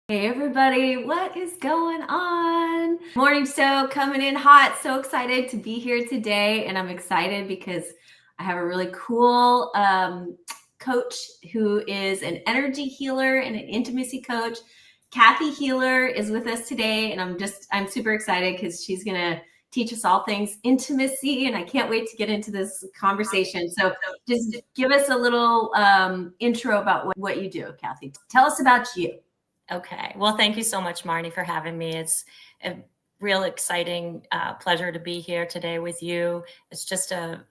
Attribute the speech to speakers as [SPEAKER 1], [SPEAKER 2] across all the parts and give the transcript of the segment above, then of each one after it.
[SPEAKER 1] Hey everybody, what is going on? Morning show coming in hot. So excited to be here today. And I'm excited because I have a really cool coach who is an energy healer and an intimacy coach. Kathy Healer is with us today. And I'm super excited because she's going to teach us all things intimacy. And I can't wait to get into this conversation. So just give us a little intro about what you do, Kathy. Tell us about you.
[SPEAKER 2] Okay. Well, thank you so much, Marnie, for having me. It's a real exciting pleasure to be here today with you. It's just a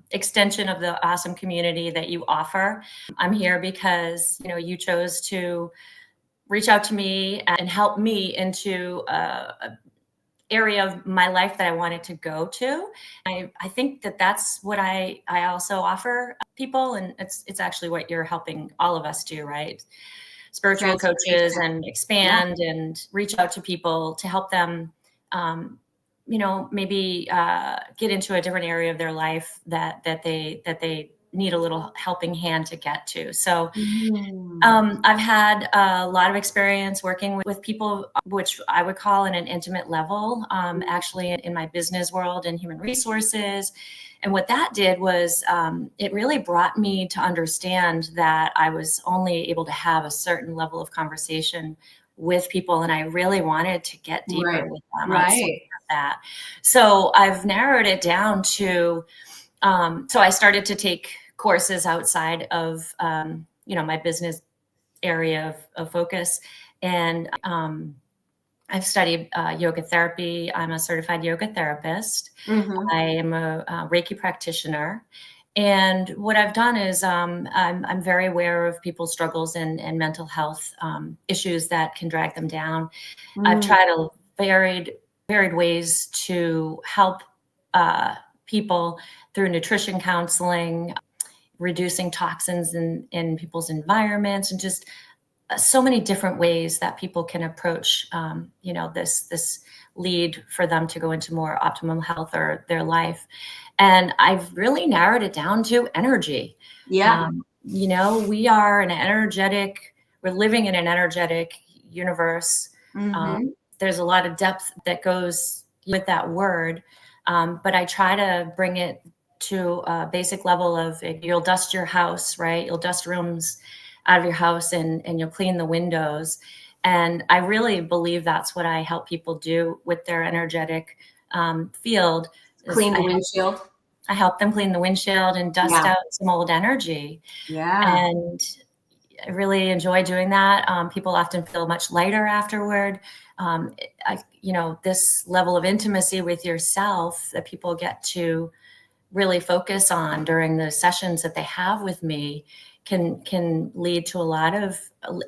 [SPEAKER 2] extension of the awesome community that you offer. I'm here because, you chose to reach out to me and help me into a area of my life that I wanted to go to. I think that that's what I also offer people, and it's actually what you're helping all of us do, right? Spiritual coaches and expand and reach out to people to help them, maybe get into a different area of their life that they need a little helping hand to get to. So I've had a lot of experience working with people, which I would call in an intimate level, actually in my business world and human resources. And what that did was it really brought me to understand that I was only able to have a certain level of conversation with people, and I really wanted to get deeper with them.
[SPEAKER 1] Right.
[SPEAKER 2] That. So I've narrowed it down to, so I started to take courses outside of, my business area of focus. And I've studied yoga therapy. I'm a certified yoga therapist. I am a Reiki practitioner. And what I've done is I'm very aware of people's struggles and mental health issues that can drag them down. I've tried a varied ways to help people through nutrition counseling, reducing toxins in people's environments, and just so many different ways that people can approach, this lead for them to go into more optimum health or their life. And I've really narrowed it down to energy.
[SPEAKER 1] Yeah.
[SPEAKER 2] We are we're living in an energetic universe. There's a lot of depth that goes with that word. But I try to bring it to a basic level of, you'll dust your house, right? You'll dust rooms out of your house and you'll clean the windows. And I really believe that's what I help people do with their energetic field.
[SPEAKER 1] Clean the windshield.
[SPEAKER 2] I help them clean the windshield and dust out some old energy.
[SPEAKER 1] Yeah.
[SPEAKER 2] And I really enjoy doing that. People often feel much lighter afterward. This level of intimacy with yourself that people get to really focus on during the sessions that they have with me can lead to a lot of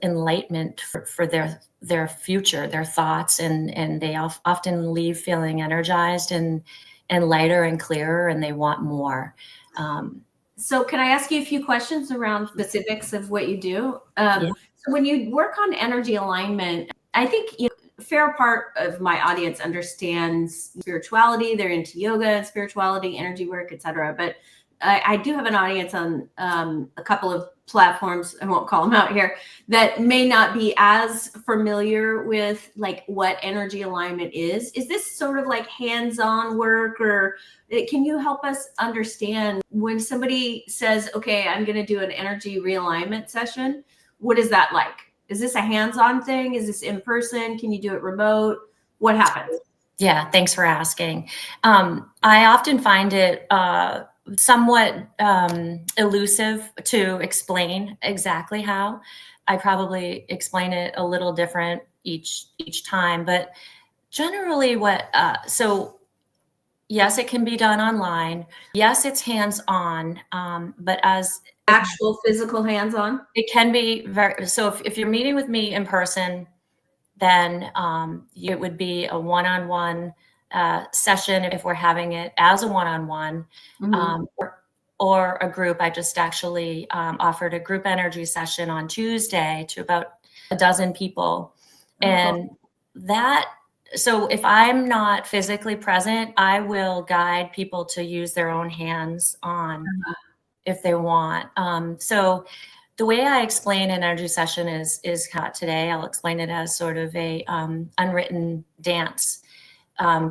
[SPEAKER 2] enlightenment for their future, their thoughts, and they often leave feeling energized and lighter and clearer, and they want more.
[SPEAKER 1] So can I ask you a few questions around specifics of what you do? So when you work on energy alignment, I think a fair part of my audience understands spirituality. They're into yoga and spirituality, energy work, etc. But I do have an audience on a couple of platforms, I won't call them out here, that may not be as familiar with like what energy alignment is. Is this sort of like hands-on work, or can you help us understand when somebody says, okay, I'm going to do an energy realignment session? What is that like? Is this a hands-on thing? Is this in person? Can you do it remote? What happens?
[SPEAKER 2] Yeah, thanks for asking. I often find it somewhat elusive to explain exactly how. I probably explain it a little different each time, but generally so yes, it can be done online. Yes, it's hands-on, but as
[SPEAKER 1] actual physical hands-on,
[SPEAKER 2] it can be so if you're meeting with me in person, then it would be a one-on-one session if we're having it as a one-on-one, or a group. I just actually offered a group energy session on Tuesday to about a dozen people. And so if I'm not physically present, I will guide people to use their own hands on if they want. So The way I explain an energy session is today. I'll explain it as sort of a unwritten dance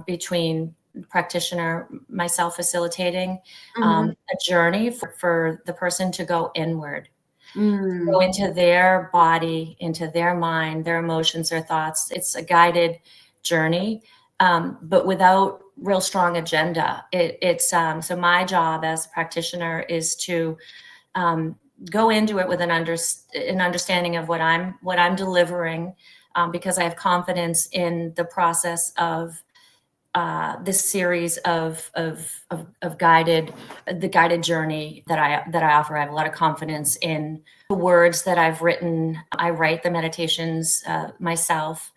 [SPEAKER 2] between practitioner, myself facilitating a journey for the person to go inward, go into their body, into their mind, their emotions, their thoughts. It's a guided journey, but without real strong agenda. So my job as a practitioner is to go into it with an understanding of what I'm delivering, because I have confidence in the process of this series of guided journey that I offer. I have a lot of confidence in the words that I've written. I write the meditations myself.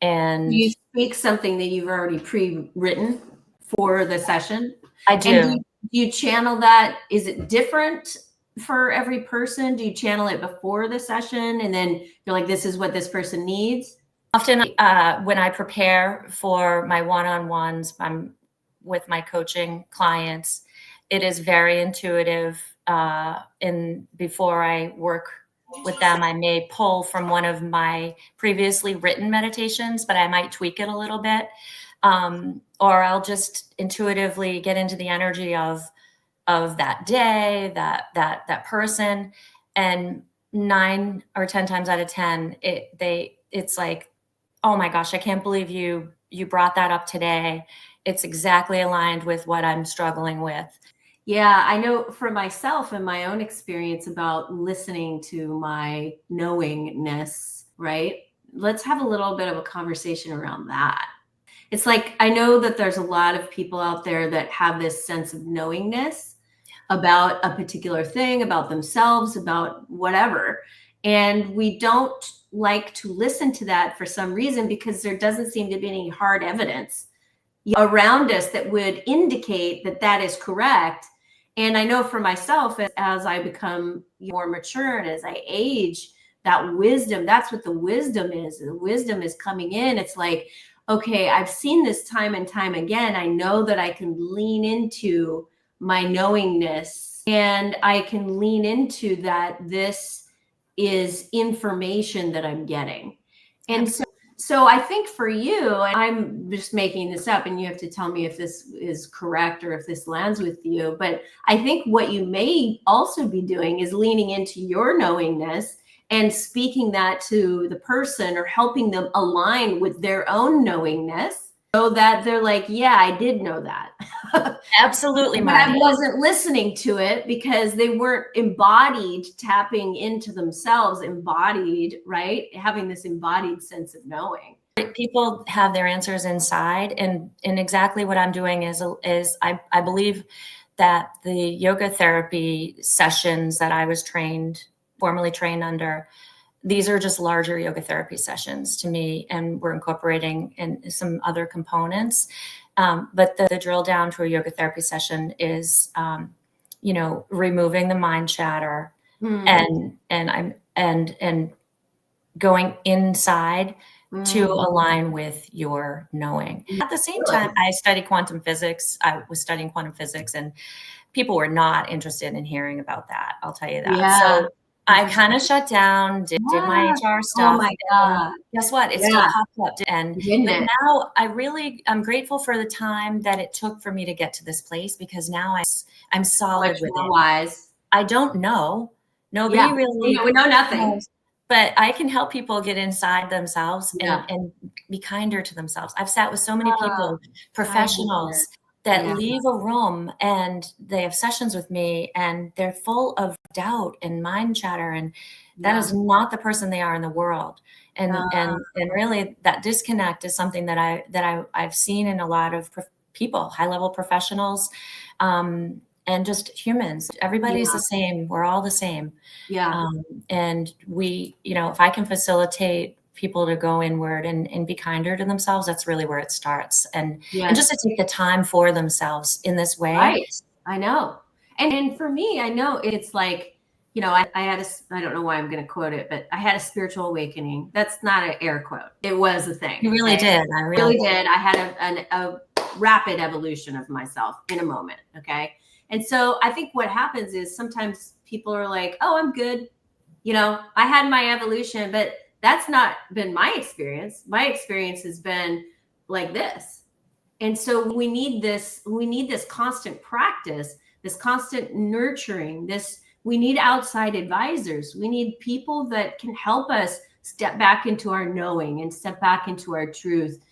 [SPEAKER 2] And
[SPEAKER 1] you speak something that you've already pre-written for the session?
[SPEAKER 2] I do.
[SPEAKER 1] And do you channel that? Is it different for every person? Do you channel it before the session and then you're like, this is what this person needs?
[SPEAKER 2] Often when I prepare for my one-on-ones with my coaching clients, it is very intuitive. And before I work with them, I may pull from one of my previously written meditations, but I might tweak it a little bit. Or I'll just intuitively get into the energy of that day, that person. And 9 or 10 times out of 10, it's like, oh my gosh, I can't believe you brought that up today. It's exactly aligned with what I'm struggling with.
[SPEAKER 1] Yeah, I know for myself and my own experience about listening to my knowingness, right? Let's have a little bit of a conversation around that. It's like, I know that there's a lot of people out there that have this sense of knowingness about a particular thing, about themselves, about whatever. And we don't like to listen to that for some reason because there doesn't seem to be any hard evidence around us that would indicate that that is correct. And I know for myself, as I become more mature and as I age, that wisdom, that's what the wisdom is. The wisdom is coming in. It's like, okay, I've seen this time and time again. I know that I can lean into my knowingness and I can lean into that. This is information that I'm getting. And so I think for you, and I'm just making this up and you have to tell me if this is correct or if this lands with you, but I think what you may also be doing is leaning into your knowingness and speaking that to the person or helping them align with their own knowingness so that they're like, yeah, I did know that.
[SPEAKER 2] Absolutely,
[SPEAKER 1] but I wasn't listening to it because they weren't embodied, tapping into themselves, embodied, right? Having this embodied sense of knowing.
[SPEAKER 2] People have their answers inside, and exactly what I'm doing is I believe that the yoga therapy sessions that I was formally trained under, these are just larger yoga therapy sessions to me, and we're incorporating in some other components. But the drill down to a yoga therapy session is, removing the mind chatter and going inside to align with your knowing. At the same time, I studied quantum physics. I was studying quantum physics, and people were not interested in hearing about that. I'll tell you that.
[SPEAKER 1] Yeah.
[SPEAKER 2] So I kind of shut down, did my HR stuff.
[SPEAKER 1] Oh my God.
[SPEAKER 2] Guess what? It still popped up. But now I'm grateful for the time that it took for me to get to this place, because now I'm solid with it.
[SPEAKER 1] Wise.
[SPEAKER 2] I don't know. Nobody really.
[SPEAKER 1] We know nothing.
[SPEAKER 2] knows, but I can help people get inside themselves and be kinder to themselves. I've sat with so many people, professionals, that leave a room and they have sessions with me and they're full of doubt and mind chatter, and that is not the person they are in the world. And really that disconnect is something that I've seen in a lot of people, high-level professionals, and just humans. Everybody's the same. We're all the same. And we, if I can facilitate people to go inward and be kinder to themselves, that's really where it starts. And just to take the time for themselves in this way.
[SPEAKER 1] Right. I know. And for me, I know it's like, I had I don't know why I'm going to quote it, but I had a spiritual awakening. That's not an air quote. It was a thing.
[SPEAKER 2] You really did. I really did.
[SPEAKER 1] I had a rapid evolution of myself in a moment. Okay. And so I think what happens is sometimes people are like, oh, I'm good. I had my evolution, but that's not been my experience. My experience has been like this. And so we need this constant practice, this constant nurturing, we need outside advisors. We need people that can help us step back into our knowing and step back into our truth.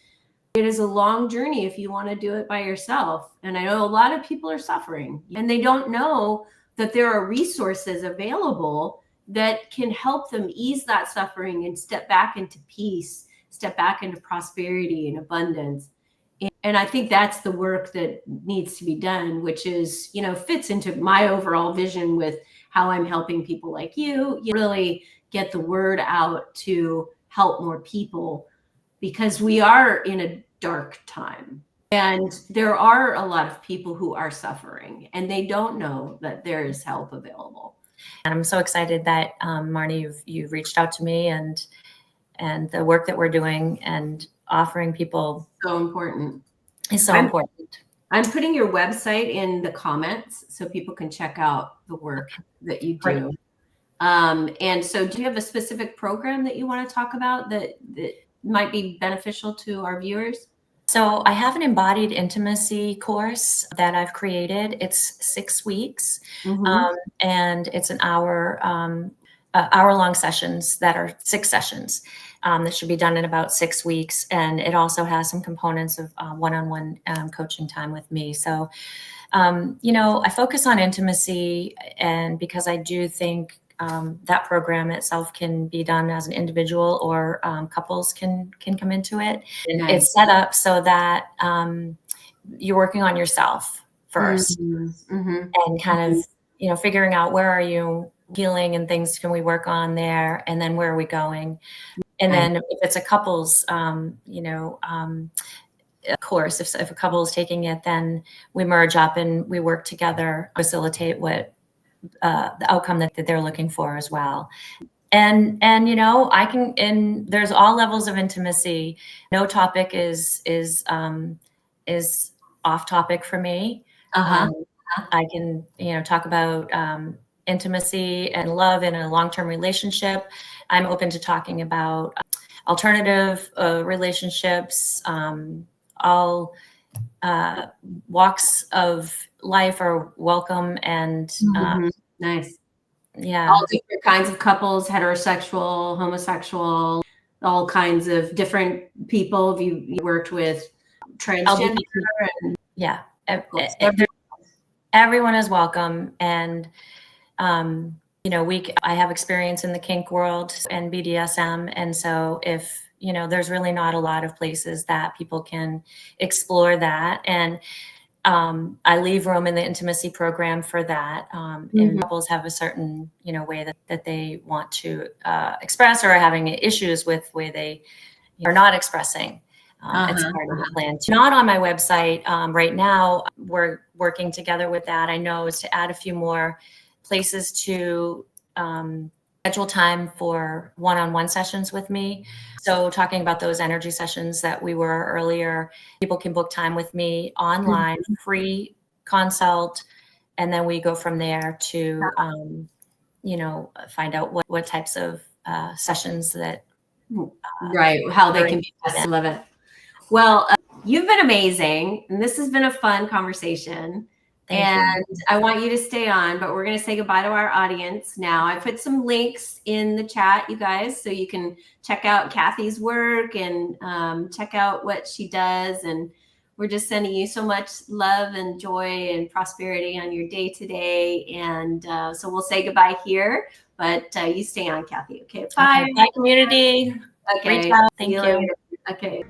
[SPEAKER 1] It is a long journey if you want to do it by yourself. And I know a lot of people are suffering and they don't know that there are resources available that can help them ease that suffering and step back into peace, step back into prosperity and abundance. And I think that's the work that needs to be done, which is, fits into my overall vision with how I'm helping people like you really get the word out to help more people, because we are in a dark time and there are a lot of people who are suffering and they don't know that there is help available.
[SPEAKER 2] And I'm so excited that Marne, you've reached out to me and the work that we're doing and offering people
[SPEAKER 1] so important.
[SPEAKER 2] Is so important.
[SPEAKER 1] I'm putting your website in the comments so people can check out the work that you do. And so do you have a specific program that you want to talk about that might be beneficial to our viewers?
[SPEAKER 2] So I have an embodied intimacy course that I've created. It's 6 weeks, and it's an hour-long sessions that are 6 sessions that should be done in about 6 weeks. And it also has some components of one-on-one coaching time with me. So, I focus on intimacy, and because I do think that program itself can be done as an individual or couples can come into it. And it's set up so that you're working on yourself first and kind of, figuring out where are you healing and things can we work on there, and then where are we going? And then if it's a couples, course, if a couple is taking it, then we merge up and we work together, facilitate what the outcome that they're looking for as well. And there's all levels of intimacy. No topic is off topic for me. I can, talk about intimacy and love in a long-term relationship. I'm open to talking about alternative relationships. All walks of life are welcome, and
[SPEAKER 1] nice.
[SPEAKER 2] Yeah.
[SPEAKER 1] All different kinds of couples, heterosexual, homosexual, all kinds of different people. Have you worked with transgender?
[SPEAKER 2] Everyone is welcome. And, I have experience in the kink world and BDSM. And so if, there's really not a lot of places that people can explore that. And I leave room in the intimacy program for that. And couples have a certain, way that they want to express or are having issues with the way they are not expressing. It's part of the plan. Not on my website right now. We're working together with that. I know is to add a few more places to schedule time for one-on-one sessions with me. So talking about those energy sessions that we were earlier, people can book time with me online, free consult, and then we go from there to, find out what types of sessions that.
[SPEAKER 1] How they can be best. I love it. Well, you've been amazing, and this has been a fun conversation. And I want you to stay on, but we're going to say goodbye to our audience now. I put some links in the chat, you guys, so you can check out Kathy's work and check out what she does. And we're just sending you so much love and joy and prosperity on your day today. And so we'll say goodbye here, but you stay on, Kathy. Okay, bye.
[SPEAKER 2] Bye, community.
[SPEAKER 1] Okay,
[SPEAKER 2] thank you.
[SPEAKER 1] Okay.